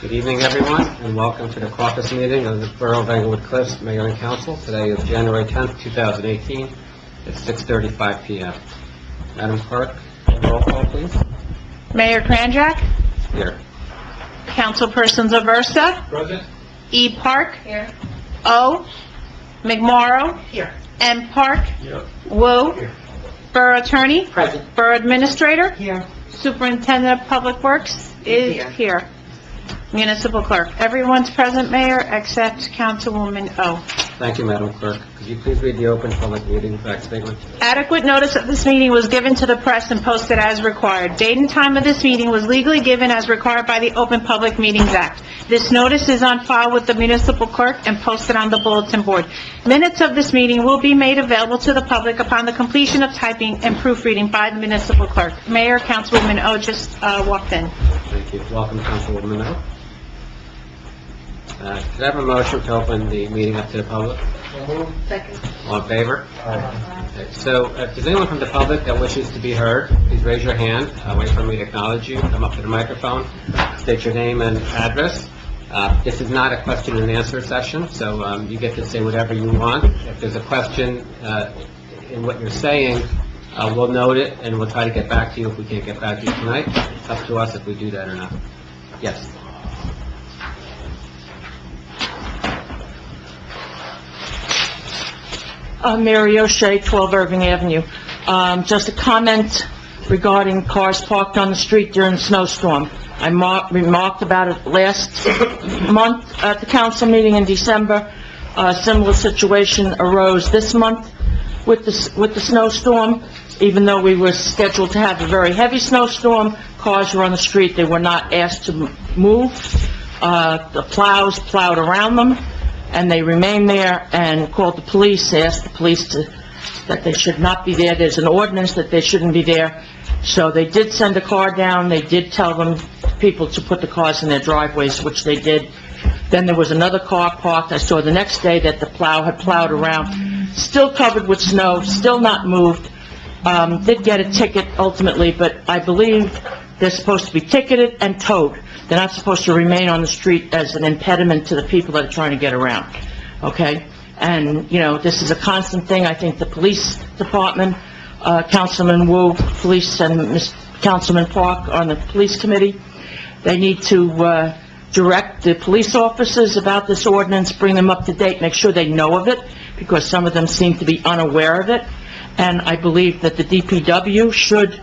Good evening, everyone, and welcome to the Caucus Meeting of the Borough of Englewood Cliffs Mayor and Council. Today is January 10th, 2018. It's 6:35 p.m. Madam Clerk, roll call, please. Mayor Kranjak, Here. Councilpersons Aversa, Present. E. Park, here. O. McMorrow, here. M. Park, Here. Wu, Here. Borough Attorney, Present. Borough Administrator, Here. Superintendent of Public Works is here. Municipal Clerk. Everyone's present, Mayor, except Councilwoman O. Thank you, Madam Clerk. Could you please read the Open Public Meetings Act statement? Adequate notice of this meeting was given to the press and posted as required. Date and time of this meeting was legally given as required by the Open Public Meetings Act. This notice is on file with the municipal clerk and posted on the bulletin board. Minutes of this meeting will be made available to the public upon the completion of typing and proofreading by the municipal clerk. Mayor, Councilwoman O just walked in. Thank you. Welcome, Councilwoman O. Could I have a motion to open the meeting up to the public? Second. All in favor? Okay, so if there's anyone from the public that wishes to be heard, please raise your hand. Wait for me to acknowledge you. Come up to the microphone, state your name and address. This is not a question and answer session, so you get to say whatever you want. If there's a question in what you're saying, we'll note it and we'll try to get back to you if we can't get back to you tonight. It's up to us if we do that or not. Yes. Mary O'Shea, 12 Irving Avenue. Just a comment regarding cars parked on the street during the snowstorm. I remarked about it last month at the council meeting in December. A similar situation arose this month with the snowstorm. Even though we were scheduled to have a very heavy snowstorm, cars were on the street. They were not asked to move. The plows plowed around them, and they remained there and called the police, asked the police that they should not be there. There's an ordinance that they shouldn't be there. So they did send a car down. They did tell people to put the cars in their driveways, which they did. Then there was another car parked. I saw the next day that the plow had plowed around, still covered with snow, still not moved. Did get a ticket ultimately, but I believe they're supposed to be ticketed and towed. They're not supposed to remain on the street as an impediment to the people that are trying to get around, okay? And, you know, this is a constant thing. I think the police department, Councilman Wu, police, and Councilman Park on the police committee, they need to direct the police officers about this ordinance, bring them up to date, make sure they know of it, because some of them seem to be unaware of it. And I believe that the DPW should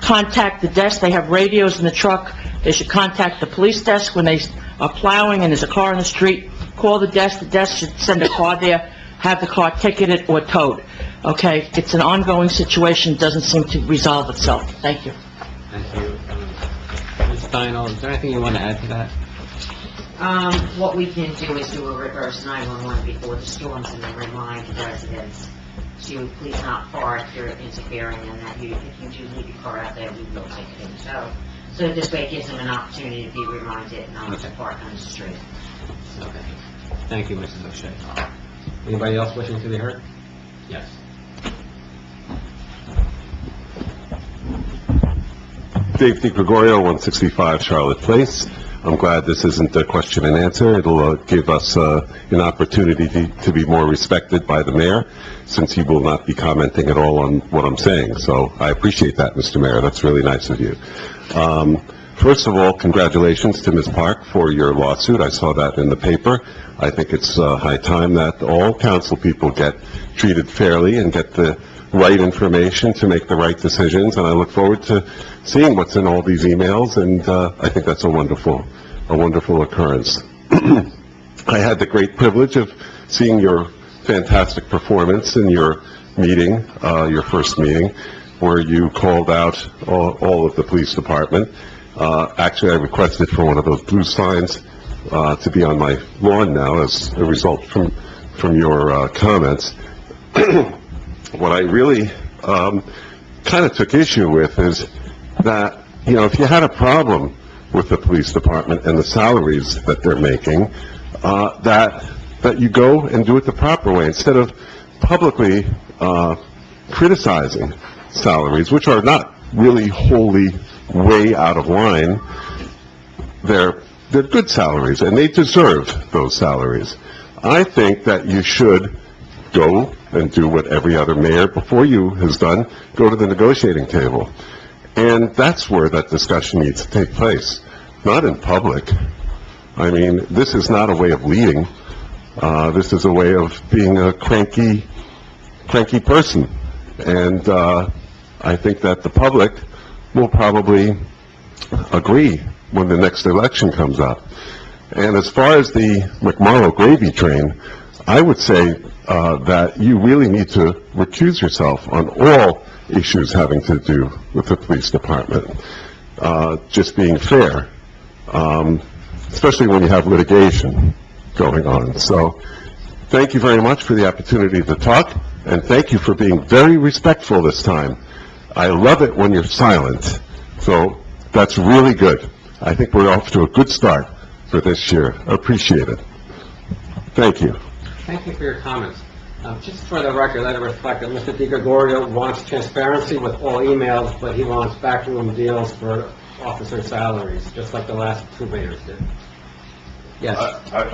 contact the desk. They have radios in the truck. They should contact the police desk when they are plowing and there's a car in the street. Call the desk. The desk should send a car there, have the car ticketed or towed. Okay? It's an ongoing situation. It doesn't seem to resolve itself. Thank you. Thank you. Ms. Steinle, is there anything you want to add to that? What we can do is do a reverse 911 before the storms and then remind the residents to please not park, you're interfering, and that if you do leave your car out there, we will take it in tow. So this way it gives them an opportunity to be reminded not to park on the street. Okay. Thank you, Mrs. O'Shea. Anybody else wishing to be heard? Yes. Dave DiGregorio, 165 Charlotte Place. I'm glad this isn't a question and answer. It'll give us an opportunity to be more respected by the mayor, since he will not be commenting at all on what I'm saying. So I appreciate that, Mr. Mayor. That's really nice of you. First of all, congratulations to Ms. Park for your lawsuit. I saw that in the paper. I think it's high time that all council people get treated fairly and get the right information to make the right decisions, and I look forward to seeing what's in all these emails, and I think that's a wonderful occurrence. I had the great privilege of seeing your fantastic performance in your meeting, your first meeting, where you called out all of the police department. Actually, I requested for one of those blue signs to be on my lawn now as a result from your comments. What I really kind of took issue with is that, you know, if you had a problem with the police department and the salaries that they're making, that you go and do it the proper way instead of publicly criticizing salaries, which are not really wholly way out of line. They're they're good salaries, and they deserve those salaries. I think that you should go and do what every other mayor before you has done, go to the negotiating table. And that's where that discussion needs to take place, not in public. I mean, this is not a way of leading. This is a way of being a cranky person. And I think that the public will probably agree when the next election comes up. And as far as the McMorrow gravy train, I would say that you really need to recuse yourself on all issues having to do with the police department. Just being fair, especially when you have litigation going on. So, thank you very much for the opportunity to talk, and thank you for being very respectful this time. I love it when you're silent, so that's really good. I think we're off to a good start for this year. Appreciate it. Thank you. Thank you for your comments. Just for the record, let it reflect that Mr. DiGregorio wants transparency with all emails, but he wants backroom deals for officer salaries, just like the last two mayors did. Yes.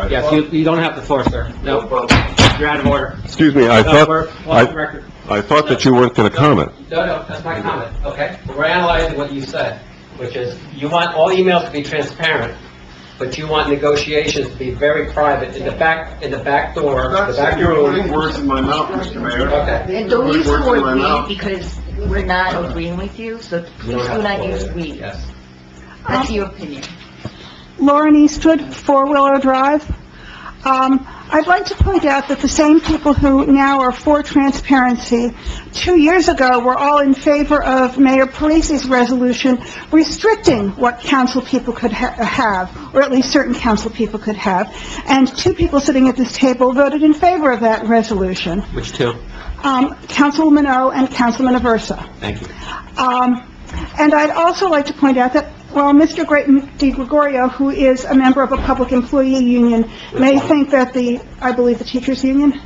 Yes, you don't have the floor, sir. No, you're out of order. Excuse me, I thought that you weren't going to comment. No, that's my comment, okay? We're analyzing what you said, which is you want all emails to be transparent, but you want negotiations to be very private in the back door, the back room. Putting words in my mouth, Mr. Mayor. Okay. And don't use the Putting words in my word mouth. "we" because we're not agreeing with you, so please do not use "we." Yes. That's your opinion. Lauren Eastwood, Four-Wheeler Drive. I'd like to point out that the same people who now are for transparency 2 years ago were all in favor of Mayor Parisi's resolution restricting what council people could have, or at least certain council people could have. And two people sitting at this table voted in favor of that resolution, Which two? Councilwoman O and Councilman Aversa. Thank you. And I'd also like to point out that, well, Mr. DiGregorio, who is a member of a public employee union, may think that I believe the teachers' union,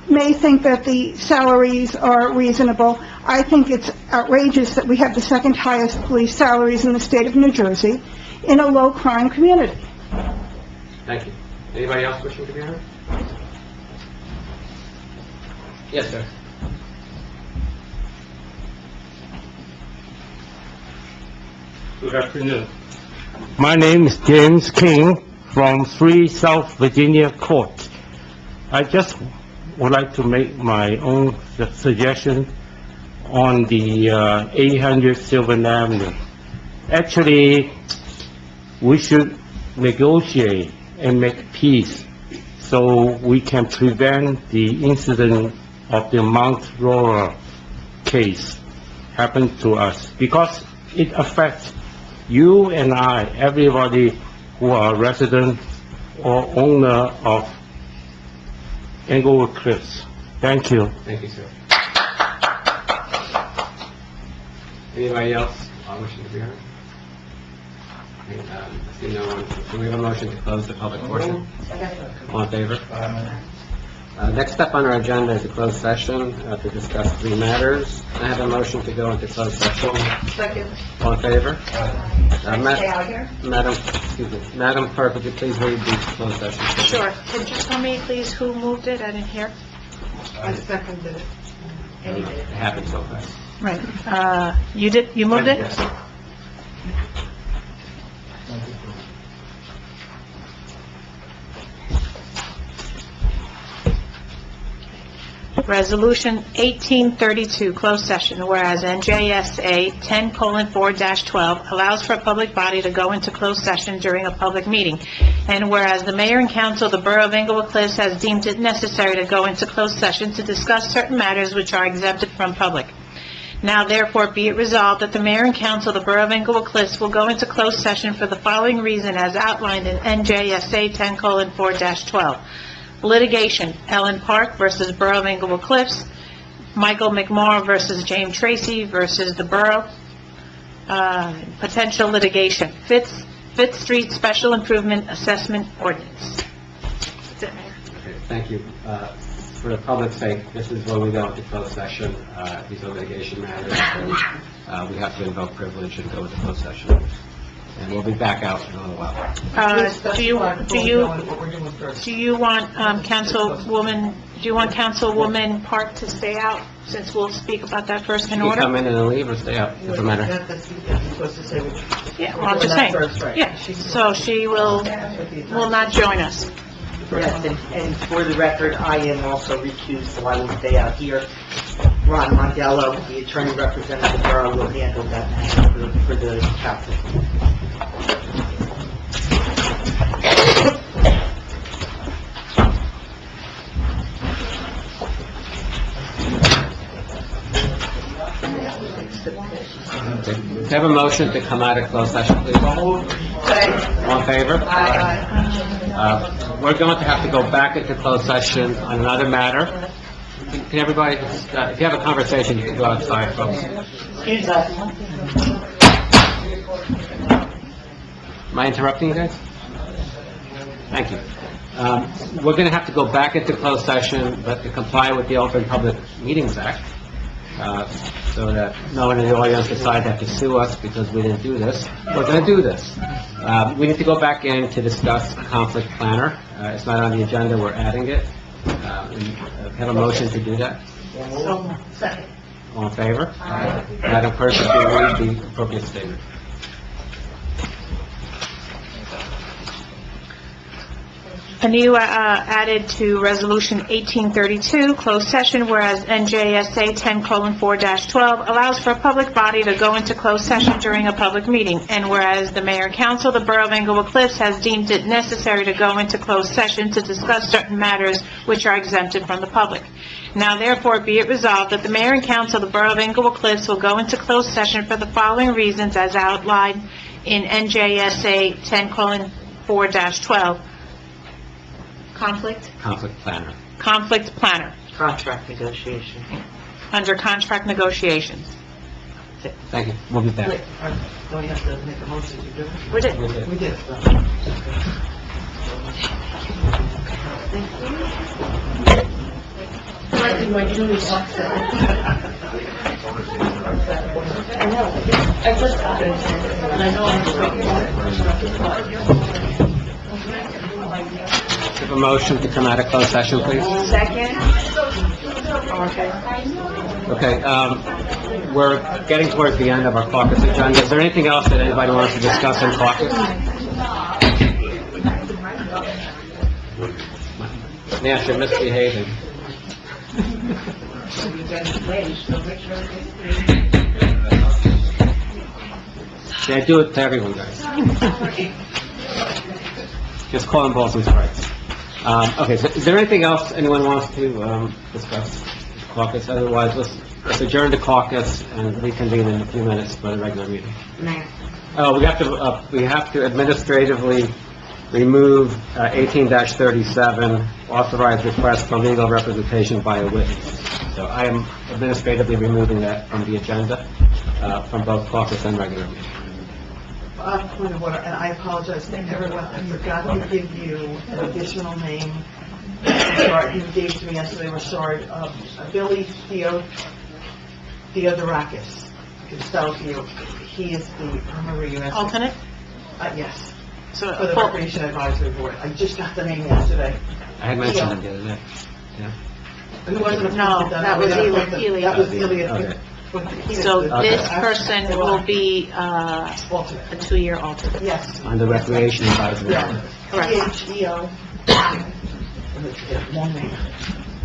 may think that the salaries are reasonable. I think it's outrageous that we have the second highest police salaries in the state of New Jersey in a low-crime community. Thank you. Anybody else wishing to be heard? Yes, sir. Good afternoon. My name is James King from 3 South Virginia Court. I just would like to make my own suggestion on the 800 Sylvan Avenue. Actually, we should negotiate and make peace so we can prevent the incident of the Mount Laurel case happen to us, because it affects you and I, everybody who are resident or owner of Englewood Cliffs. Thank you. Thank you, sir. Anybody else wishing to be heard? I see no one. Do we have a motion to close the public portion? All in favor? Next up on our agenda is a closed session to discuss 3 matters. I have a motion to go into closed session. Second. All in favor? Stay out here. Madam Clerk, would you please read the closed session? Sure. Could you tell me, please, who moved it? I didn't hear. I seconded it. It happened so fast. Right. You did? You moved it? Yes. Resolution 1832, closed session, whereas NJSA 10:4-12 allows for a public body to go into closed session during a public meeting, and whereas the mayor and council of the Borough of Englewood Cliffs has deemed it necessary to go into closed session to discuss certain matters which are exempted from public. Now therefore be it resolved that the mayor and council of the Borough of Englewood Cliffs will go into closed session for the following reason as outlined in NJSA 10:4-12. Litigation, Ellen Park versus Borough of Englewood Cliffs, Michael McMorrow versus James Tracy versus the Borough, potential litigation, Fifth Street Special Improvement Assessment Ordinance. That's it, Mayor. Okay, thank you. For the public's sake, this is when we go into closed session. These are litigation matters, and we have to invoke privilege and go into closed session. and we'll be back out in a little while. Do you want, Councilwoman Park to stay out, since we'll speak about that first in You can come order? in and leave or stay out, doesn't matter. Yeah, well, I'm just saying. Yeah, so she will not join us. Yes, and for the record, I am also recused, so I will stay out here. Ron Mondello, the attorney representing the borough, will handle that matter for the council. Okay. Can I have a motion to come out of closed session, please? All in favor? We're going to have to go back into closed session on another matter. Can everybody, if you have a conversation, you can go outside, folks. Am I interrupting you guys? Thank you. We're going to have to go back into closed session, but to comply with the Open Public Meetings Act, so that no one in the audience decides they have to sue us because we didn't do this. We're going to do this. We need to go back in to discuss conflict planner. It's not on the agenda, we're adding it. Have a motion to do that? Second. All in favor? Madam Clerk, if you read the appropriate statement. A new added to Resolution 1832, closed session, whereas NJSA 10:4-12 allows for a public body to go into closed session during a public meeting, and whereas the Mayor and Council of the Borough of Englewood Cliffs has deemed it necessary to go into closed session to discuss certain matters which are exempted from the public. Now therefore be it resolved that the Mayor and Council of the Borough of Englewood Cliffs will go into closed session for the following reasons as outlined in NJSA 10:4-12. Conflict planner. Contract negotiation. Under contract negotiations. Thank you. We'll be back. Wait, don't you have to make a motion to do it? We did. We did. Have a motion to come out of closed session, please. Second. Okay, we're getting towards the end of our caucus agenda. Is there anything else that anybody wants to discuss in caucus? Nash, you're misbehaving. Yeah, do it to everyone, guys. Just call them balls and strikes. Okay, so is there anything else anyone wants to discuss caucus? Otherwise, let's adjourn the caucus and reconvene in a few minutes for the regular meeting. Mayor. Oh, we have to administratively remove 18-37, authorized request for legal representation by a witness. So I am administratively removing that from the agenda, from both caucus and regular meeting. Point of order, and I apologize to everyone, I forgot to give you an additional name. You gave to me yesterday, we're sorry, Billy Theodorakis. I can spell to you. He is the, remember you asked? Alternate? Yes, So, for the Recreation Advisory Board. I just got the name yesterday. I had mentioned it the other day. Yeah. Who wasn't appointed? No, that was Ely. That was Ely. Okay. So this Okay. person will be Alternate. a 2-year alternate. Yes. On the Recreation Advisory Yeah. Board. Correct. T-H-E-O. One name.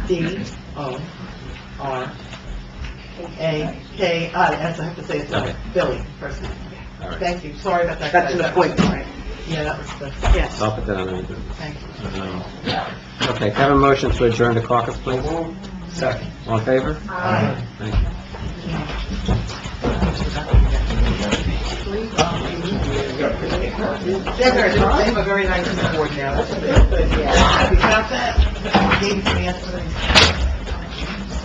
D-O-R-A-K, as I have to say, it's Okay. Billy, first name. All right. Thank you, sorry about that. That's an appointment, right? Yeah, that was the, Yes. I'll put that on the agenda. thank you. Okay, can I have a motion to adjourn the caucus, please? Second. All in favor? Aye. Thank you. They have a very nice board now. You got that? Gave it to me yesterday.